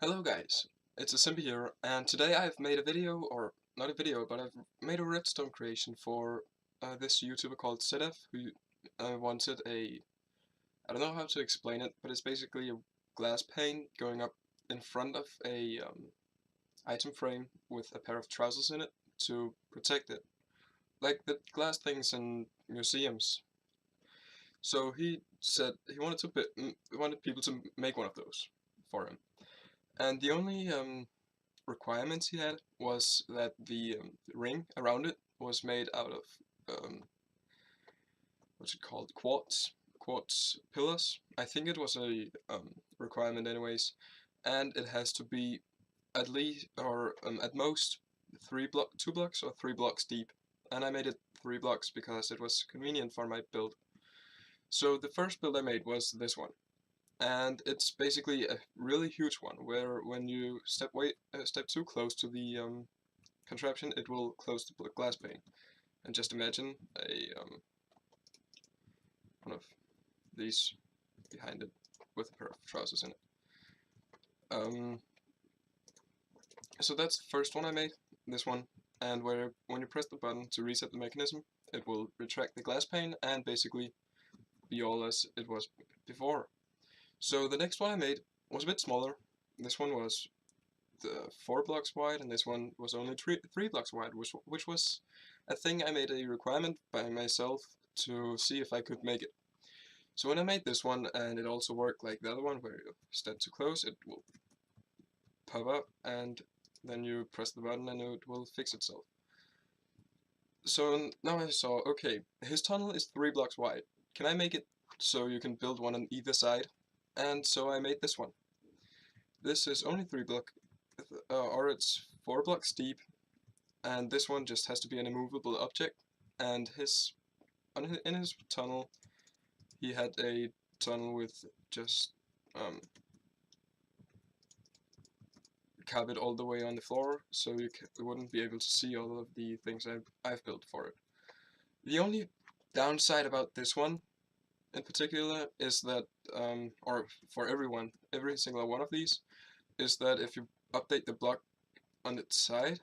Hello guys, it's a Simbi here, and today I've made a video, or not a video, but I've made a redstone creation for this YouTuber called Zedaph, who wanted I don't know how to explain it, but it's basically a glass pane going up in front of a item frame with a pair of trousers in it to protect it, like the glass things in museums. So he said he wanted wanted people to make one of those for him. And the only requirements he had was that the ring around it was made out of what's it called, quartz pillars. I think it was a requirement anyways, and it has to be at least or at most 2 blocks or 3 blocks deep, and I made it 3 blocks because it was convenient for my build. So the first build I made was this one, and it's basically a really huge one where when you step too close to the contraption, it will close the glass pane. And just imagine one of these behind it with a pair of trousers in it. So that's the first one I made, this one, and when you press the button to reset the mechanism, it will retract the glass pane and basically be all as it was before. So the next one I made was a bit smaller. This one was 4 blocks wide, and this one was only 3 blocks wide, which was a thing I made a requirement by myself to see if I could make it. So when I made this one, and it also worked like the other one, where you step too close, it will pop up, and then you press the button and it will fix itself. So now I saw, okay, his tunnel is 3 blocks wide. Can I make it so you can build one on either side? And so I made this one. This is only 3 block, or it's 4 blocks deep, and this one just has to be an immovable object. And in his tunnel, he had a tunnel with just carpet all the way on the floor, so you wouldn't be able to see all of the things I've built for it. The only downside about this one in particular is that, or for every single one of these, is that if you update the block on its side,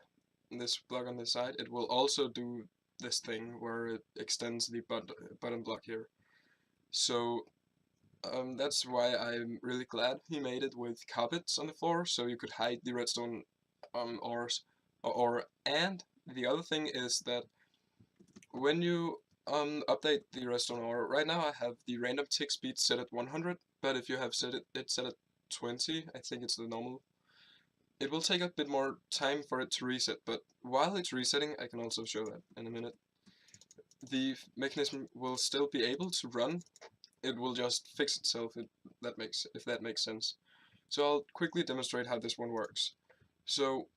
this block on the side, it will also do this thing where it extends the button block here. So that's why I'm really glad he made it with carpets on the floor, so you could hide the redstone ores. And the other thing is that when you update the redstone ore, right now I have the random tick speed set at 100, but if you have set at 20, I think it's the normal. It will take a bit more time for it to reset, but while it's resetting, I can also show that in a minute. The mechanism will still be able to run. It will just fix itself if that makes sense. So I'll quickly demonstrate how this one works. So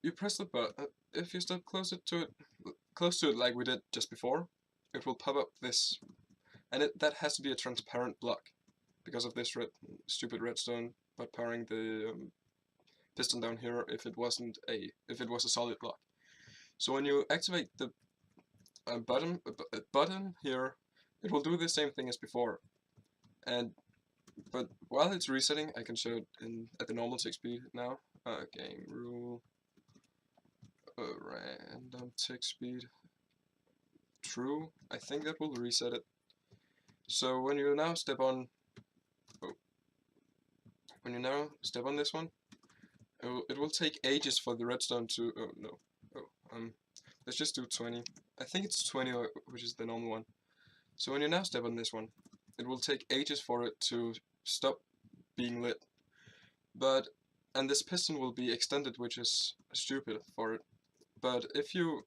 you press the button. If you step close to it like we did just before, it will pop up this, and that has to be a transparent block because of this stupid redstone, but powering the piston down here if it was a solid block. So when you activate the button here, it will do the same thing as before. But while it's resetting, I can show it at the normal tick speed now. Game rule, random tick speed, true. I think that will reset it. So when you now step on, this one, it will take ages for the redstone to. Oh no. Let's just do 20. I think it's 20, which is the normal one. So when you now step on this one, it will take ages for it to stop being lit. And this piston will be extended, which is stupid for it. But if you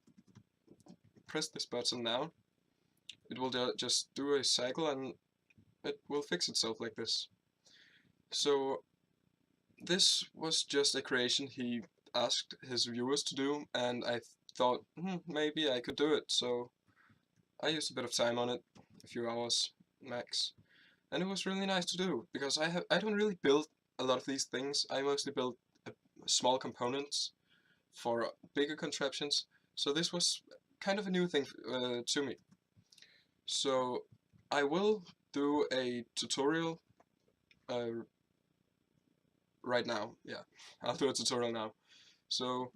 press this button now, it will just do a cycle and it will fix itself like this. So this was just a creation he asked his viewers to do, and I thought maybe I could do it, so I used a bit of time on it, a few hours max, and it was really nice to do because I don't really build a lot of these things. I mostly build small components for bigger contraptions, so this was kind of a new thing to me. So I will do a tutorial right now. Yeah, I'll do a tutorial now. So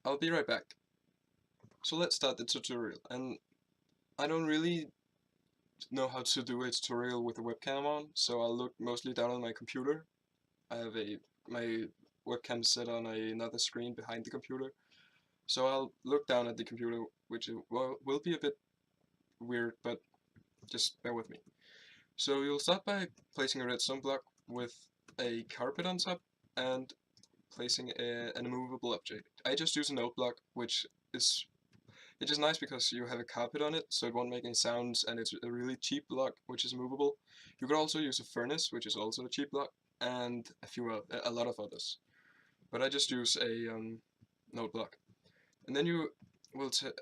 I'll be right back. So let's start the tutorial. And I don't really know how to do a tutorial with a webcam on, so I'll look mostly down on my computer. I have my webcam set on another screen behind the computer. So I'll look down at the computer, which will be a bit weird, but just bear with me. So you'll start by placing a redstone block with a carpet on top and placing an immovable object. I just use an oak block, which is nice because you have a carpet on it, so it won't make any sounds, and it's a really cheap block, which is movable. You could also use a furnace, which is also a cheap block, and a lot of others. But I just use a note block, and then you will take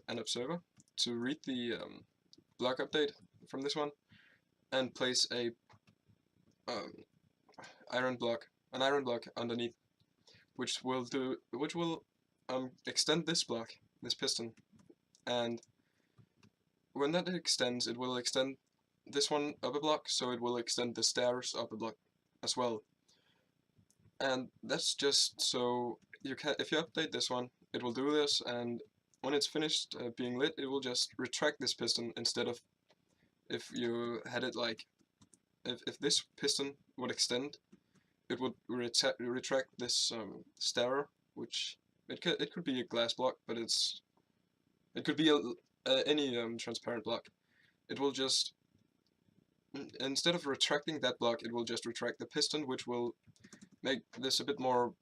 an observer to read the block update from this one, and place um, an iron block underneath, which will extend this block, this piston, and when that extends, it will extend this one up a block, so it will extend the stairs up a block as well. And that's just so you can, if you update this one, it will do this, and when it's finished being lit, it will just retract this piston instead of if you had it like if this piston would extend, it would retract this stair, which it could be a glass block, but it could be any transparent block. It will just instead of retracting that block, it will just retract the piston, which will make this a bit more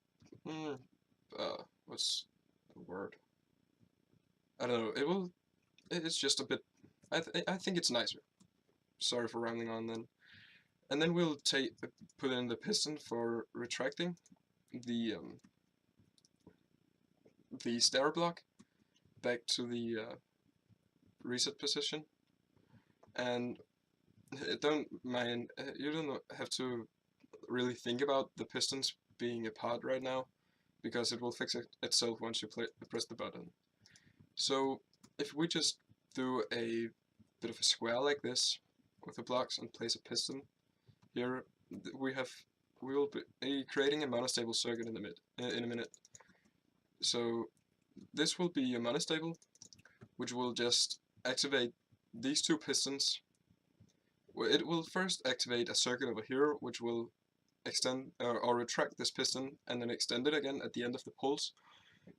what's the word? I don't know. It's just a bit. I think it's nicer. Sorry for rambling on then. And then we'll put in the piston for retracting the stair block back to the reset position. And don't mind, you don't have to really think about the pistons being apart right now, because it will fix itself once you press the button. So if we just do a bit of a square like this with the blocks and place a piston here, we will be creating a monostable circuit in a minute. So this will be a monostable, which will just activate these two pistons. It will first activate a circuit over here, which will extend or retract this piston and then extend it again at the end of the pulse.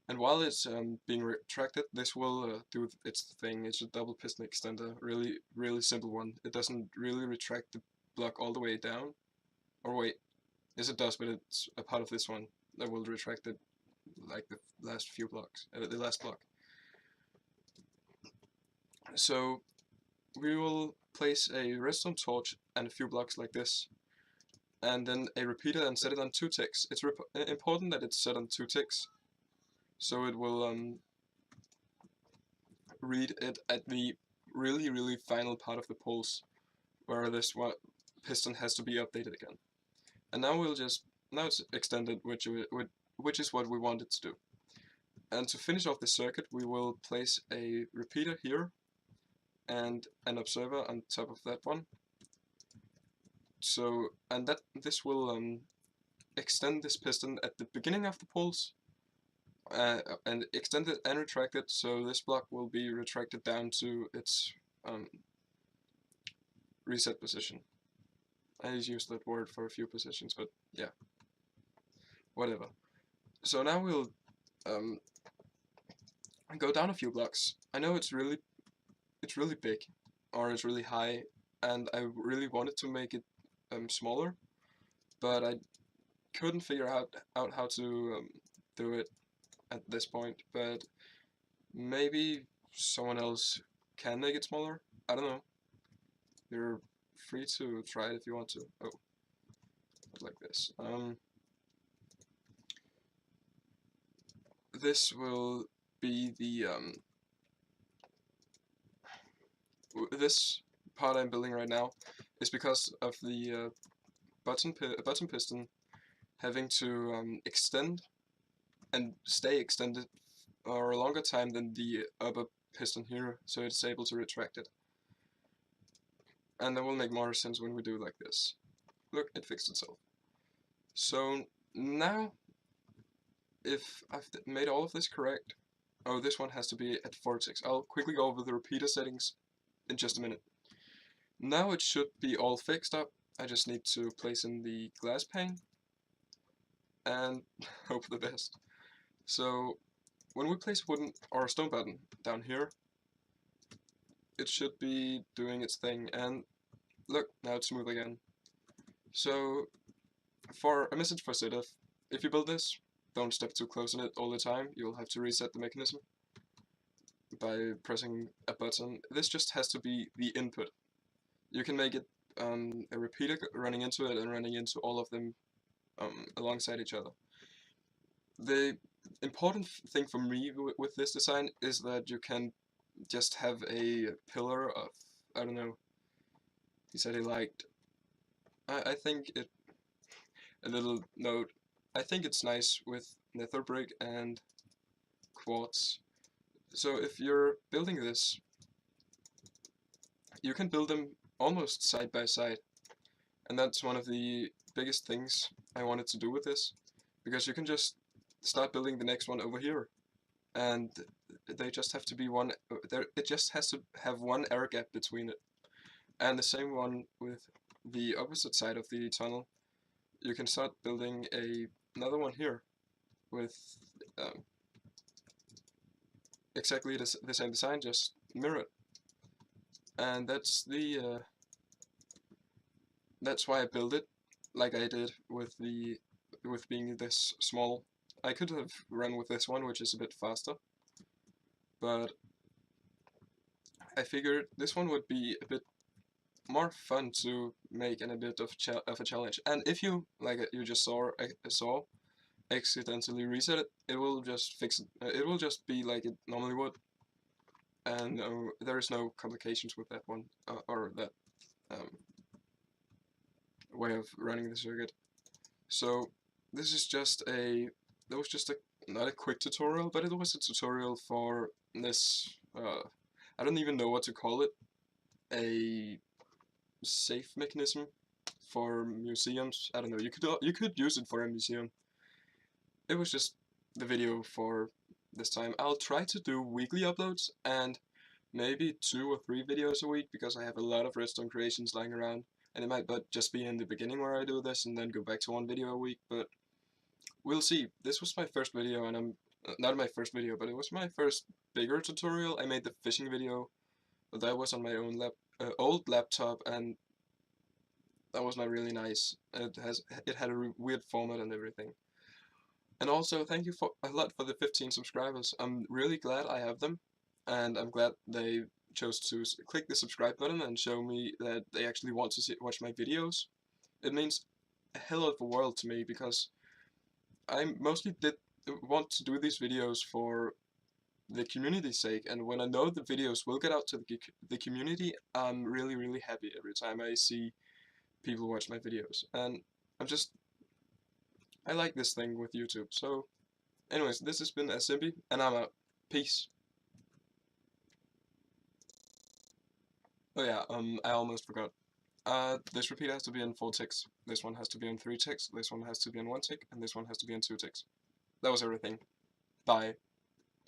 And while it's being retracted, this will do its thing. It's a double piston extender, really simple one. It doesn't really retract the block all the way down. Or wait, yes it does, but it's a part of this one that will retract it like the last few blocks, the last block. So we will place a redstone torch and a few blocks like this, and then a repeater, and set it on 2 ticks. It's important that it's set on 2 ticks, so it will read it at the really final part of the pulse, where this piston has to be updated again. And now now it's extended, which is what we want it to do. And to finish off the circuit, we will place a repeater here and an observer on top of that one. So, and this will extend this piston at the beginning of the pulse, and extend it and retract it, so this block will be retracted down to its reset position. I just used that word for a few positions, but yeah, whatever. So now we'll go down a few blocks. I know it's really big, or it's really high, and I really wanted to make it smaller, but I couldn't figure out how to do it at this point. But maybe someone else can make it smaller. I don't know. You're free to try it if you want to. Oh, like this. This will be the this part I'm building right now is because of the bottom piston having to extend and stay extended for a longer time than the upper piston here, so it's able to retract it. And that will make more sense when we do like this. Look, it fixed itself. So now, if I've made all of this correct, oh, this one has to be at 4 ticks. I'll quickly go over the repeater settings in just a minute. Now it should be all fixed up. I just need to place in the glass pane and hope for the best. So when we place a wooden or a stone button down here, it should be doing its thing, and look, now it's smooth again. So for a message for Zedaph, if you build this, don't step too close on it all the time. You'll have to reset the mechanism by pressing a button. This just has to be the input. You can make it a repeater running into it and running into all of them alongside each other. The important thing for me with this design is that you can just have a pillar of, I don't know, he said he liked, I think it, a little note, I think it's nice with nether brick and quartz. So if you're building this, you can build them almost side by side, and that's one of the biggest things I wanted to do with this, because you can just start building the next one over here, and they just have to be one, it just has to have one air gap between it. And the same one with the opposite side of the tunnel. You can start building another one here with exactly the same design, just mirror it. And that's that's why I built it like I did with being this small. I could have run with this one, which is a bit faster, but I figured this one would be a bit more fun to make and a bit of a challenge. And if you, like you just saw, accidentally reset it, it will just fix it. It will just be like it normally would, and there is no complications with that one or that way of running the circuit. So this is just that was just not a quick tutorial, but it was a tutorial for this, I don't even know what to call it, a safe mechanism for museums. I don't know, you could use it for a museum. It was just the video for this time. I'll try to do weekly uploads and maybe 2 or 3 videos a week, because I have a lot of redstone creations lying around, and it might just be in the beginning where I do this and then go back to 1 video a week, but we'll see. This was my first video, and I'm not my first video, but it was my first bigger tutorial. I made the fishing video, but that was on my own old laptop, and that was not really nice. It had a weird format and everything. And also, thank you a lot for the 15 subscribers. I'm really glad I have them, and I'm glad they chose to click the subscribe button and show me that they actually want to watch my videos. It means a hell of a world to me, because I mostly want to do these videos for the community's sake, and when I know the videos will get out to the community, I'm really happy every time I see people watch my videos. And I like this thing with YouTube. So anyways, this has been Simbi, and I'm out. Peace. Oh yeah, I almost forgot. This repeater has to be in 4 ticks. This one has to be in 3 ticks. This one has to be in 1 tick, and this one has to be in 2 ticks. That was everything. Bye.